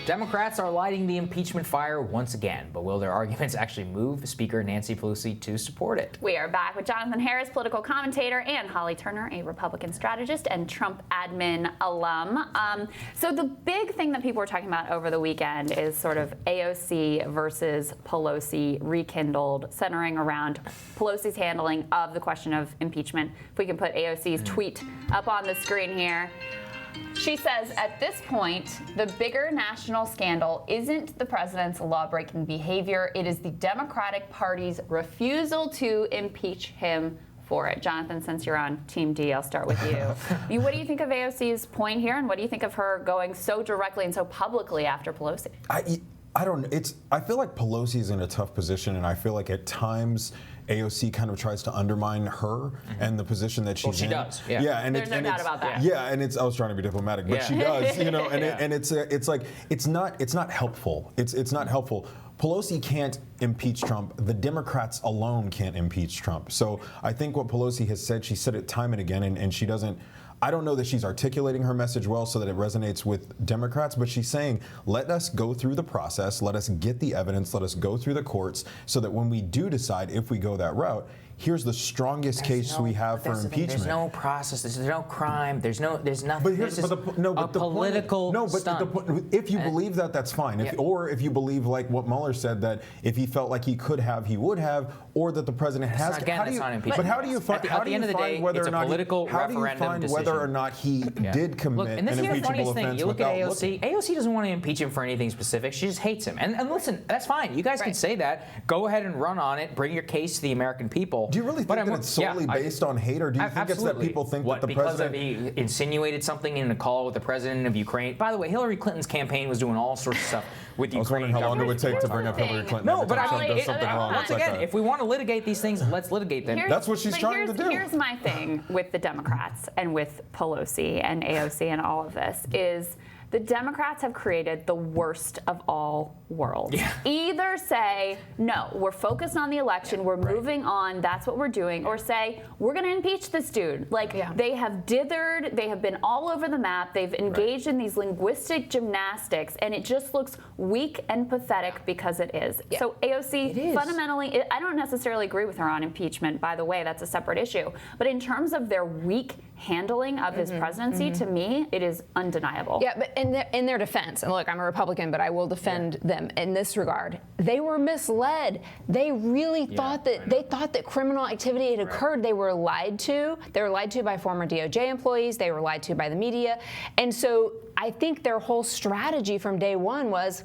Democrats are lighting the impeachment fire once again, but will their arguments actually move Speaker Nancy Pelosi to support it? We are back with Jonathan Harris, political commentator, and Holly Turner, a Republican strategist and Trump admin alum. So the big thing that people were talking about over the weekend is sort of AOC versus Pelosi rekindled, centering around Pelosi's handling of the question of impeachment. If we can put AOC's tweet up on the screen here. She says, at this point, the bigger national scandal isn't the president's law-breaking behavior. It is the Democratic Party's refusal to impeach him for it. Jonathan, since you're on Team D, I'll start with you. What do you think of AOC's point here, and what do you think of her going so directly and so publicly after Pelosi? I don't. I feel like Pelosi is in a tough position, and I feel like at times AOC kind of tries to undermine her and the position that she's in. She does. Yeah. And there's no doubt about that. Yeah, and I was trying to be diplomatic, but she does. You know, and it's like it's not helpful. It's not helpful. Pelosi can't impeach Trump. The Democrats alone can't impeach Trump. So I think what Pelosi has said, she said it time and again, and she doesn't. I don't know that she's articulating her message well so that it resonates with Democrats, but she's saying, let us go through the process, let us get the evidence, let us go through the courts so that when we do decide if we go that route, here's the strongest case we have for impeachment. There's no process. There's no crime. There's nothing. But there's a political stunt. If you believe that, that's fine. Or if you believe, like what Mueller said, that if he felt like he could have, he would have, or that the president has. Again, that's not impeachment. But how do you find? At the end of the day, it's a political referendum decision. Whether or not he did commit an impeachable offense? You look at AOC. AOC doesn't want to impeach him for anything specific. She just hates him. And listen, that's fine. You guys can say that. Go ahead and run on it. Bring your case to the American people. Do you really think that it's solely based on hate, or do you think it's that people think that the president... Because he insinuated something in a call with the president of Ukraine? By the way, Hillary Clinton's campaign was doing all sorts of stuff with Ukraine. I was wondering how long it would take to bring up Hillary Clinton. No, but I mean, once again, if we want to litigate these things, let's litigate them. That's what she's trying to do. Here's my thing with the Democrats and with Pelosi and AOC and all of this is the Democrats have created the worst of all worlds. Either say, no, we're focused on the election, we're moving on, that's what we're doing, or say, we're going to impeach this dude. They have dithered, they have been all over the map, they've engaged in these linguistic gymnastics, and it just looks weak and pathetic because it is. So AOC, fundamentally, I don't necessarily agree with her on impeachment, by the way, that's a separate issue. But in terms of their weak handling of his presidency, to me, it is undeniable. Yeah, but in their defense, and look, I'm a Republican, but I will defend them in this regard. They were misled. They really thought that criminal activity had occurred. They were lied to. They were lied to by former DOJ employees. They were lied to by the media. And so I think their whole strategy from day one was,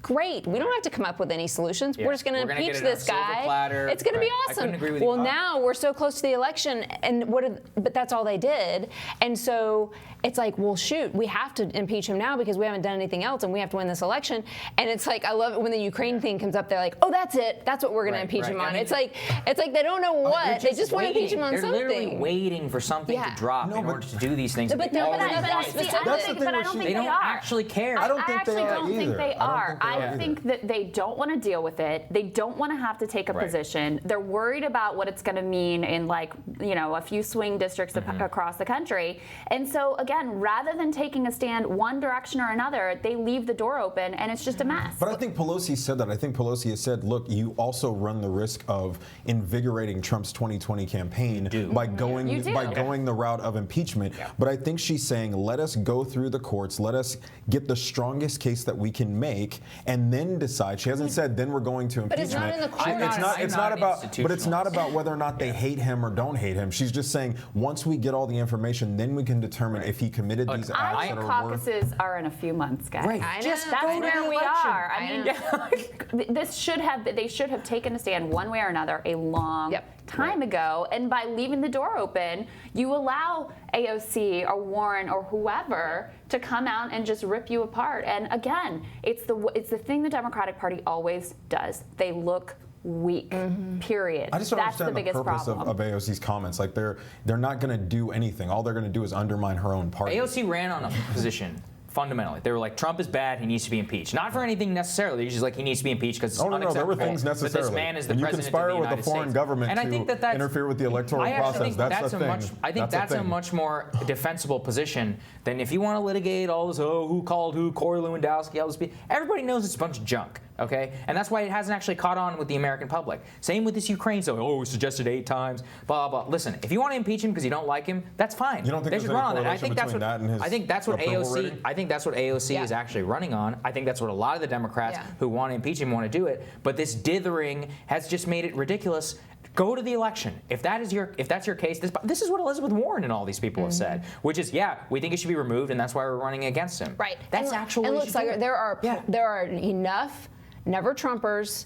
great. We don't have to come up with any solutions. We're just going to impeach this guy. It's going to be awesome. Well, now we're so close to the election, and but that's all they did. And so it's like, well, shoot, we have to impeach him now because we haven't done anything else, and we have to win this election. And it's like, I love it when the Ukraine thing comes up. They're like, oh, that's it. That's what we're going to impeach him on. It's like they don't know what. They just want to impeach him on something. They're literally waiting for something to drop in order to do these things. But I don't think they don't actually care. I don't think they are either. I think that they don't want to deal with it. They don't want to have to take a position. They're worried about what it's going to mean in a few swing districts across the country. And so again, rather than taking a stand one direction or another, they leave the door open, and it's just a mess. But I think Pelosi said that. I think Pelosi has said, look, you also run the risk of invigorating Trump's 2020 campaign by going the route of impeachment. But I think she's saying, let us go through the courts, let us get the strongest case that we can make, and then decide. She hasn't said then we're going to impeachment. But it's not in the courts. It's not about whether or not they hate him or don't hate him. She's just saying once we get all the information, then we can determine if he committed these acts. Caucuses are in a few months, guys. Right. That's where we are. They should have taken a stand one way or another a long time ago, and by leaving the door open, you allow AOC or Warren or whoever to come out and just rip you apart. And again, it's the thing the Democratic Party always does. They look weak. Period. I just don't That's understand the biggest purpose problem. of AOC's comments. Like they're not going to do anything. All they're going to do is undermine her own party. AOC ran on a position fundamentally. They were like, Trump is bad, he needs to be impeached. Not for anything necessarily. He's just like, he needs to be impeached because it's unacceptable. There were things necessarily. But this man is the and you president conspire of the with United a foreign States. government and I to think that interfere with the electoral process. That's a thing. I think that's a much more defensible position than if you want to litigate all this, who called who, Corey Lewandowski, all this. Everybody knows it's a bunch of junk. Okay, and that's why it hasn't actually caught on with the American public. Same with this Ukraine stuff. We suggested 8 times. Blah blah. Listen, if you want to impeach him because you don't like him, that's fine. You don't think they there's should any run on that. correlation between that and his I think that's what approval AOC. rating? I think that's what AOC is actually running on. I think that's what a lot of the Democrats who want to impeach him want to do it. But this dithering has just made it ridiculous. Go to the election. If that's your case, this is what Elizabeth Warren and all these people have said, which is, we think it should be removed, and that's why we're running against him. Right. That's actually. And looks like there are enough never Trumpers,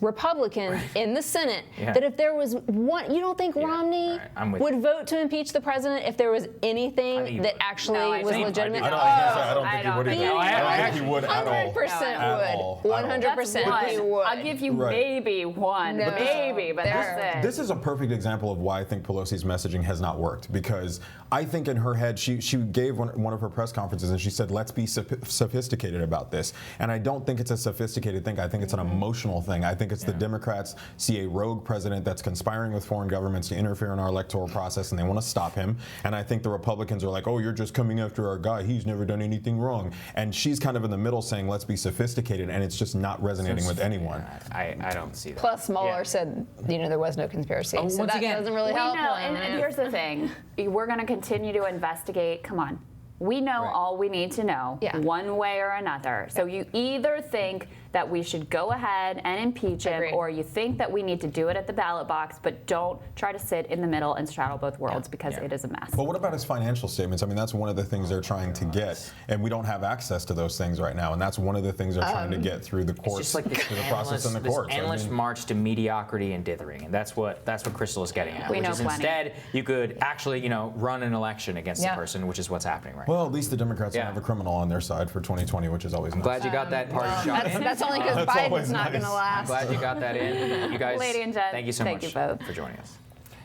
Republicans in the Senate that if there was one, you don't think Romney would vote to impeach the president if there was anything that actually was legitimate? I don't think he would either. I don't think he would at all. 100% would. 100% he would. I'll give you maybe one, maybe, but that's it. This is a perfect example of why I think Pelosi's messaging has not worked, because I think in her head she gave one of her press conferences and she said, let's be sophisticated about this. And I don't think it's a sophisticated thing. I think it's an emotional thing. I think it's the Democrats see a rogue president that's conspiring with foreign governments to interfere in our electoral process, and they want to stop him. And I think the Republicans are like, oh, you're just coming after our guy. He's never done anything wrong. And she's kind of in the middle saying, let's be sophisticated, and it's just not resonating with anyone. I don't see that. Plus, Mueller said, there was no conspiracy. So once that again, doesn't really help. And here's the thing. We're going to continue to investigate. Come on. We know all we need to know one way or another. So you either think that we should go ahead and impeach him, or you think that we need to do it at the ballot box, but don't try to sit in the middle and straddle both worlds because it is a mess. But what about his financial statements? I mean, that's one of the things they're trying to get, and we don't have access to those things right now, and that's one of the things they're trying to get through the courts, just like this through the process in the courts. This endless march to mediocrity and dithering, and that's what Crystal is getting at. We which know is plenty. Instead, you could actually, run an election against the person, which is what's happening right now. Well, at least the Democrats don't have a criminal on their side for 2020, which is always nice. Glad you got that party shot in. That's only because Biden's not going to last. I'm glad you got that in. You guys, Lady and Jen, thank you so much you both for joining us.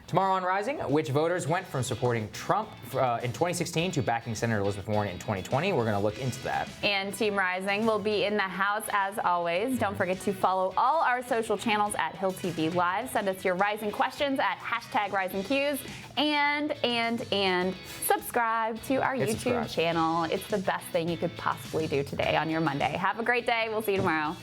Tomorrow on Rising, which voters went from supporting Trump in 2016 to backing Senator Elizabeth Warren in 2020. We're going to look into that. And Team Rising will be in the house as always. Don't forget to follow all our social channels at Hill TV Live. Send us your Rising questions at #RisingQs and subscribe to our YouTube channel. It's the best thing you could possibly do today on your Monday. Have a great day. We'll see you tomorrow.